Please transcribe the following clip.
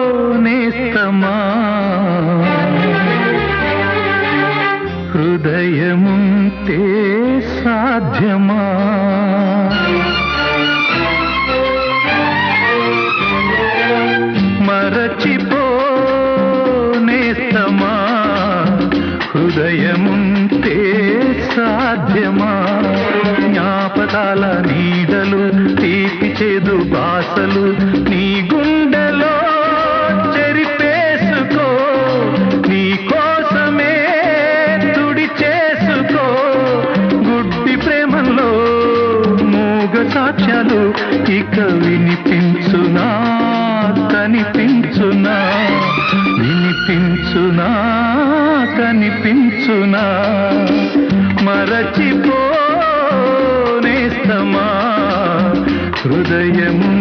మరచిపోనేస్తమా హృదయముంటే సాధ్యమా మరచిపోనేస్తమా హృదయముంటే సాధ్యమా జ్ఞాపకాల నీడలు తీపి చేదు బాసలు నీ గుండెలో చెరిపేసుకో నీ కోసమే తుడి చేసుకో గుడ్డి ప్రేమలో మూగ సాక్ష్యాలు ఇక వినిపించునా కనిపించునా వినిపించునా కనిపించునా మరచిపోనేస్తమా హృదయము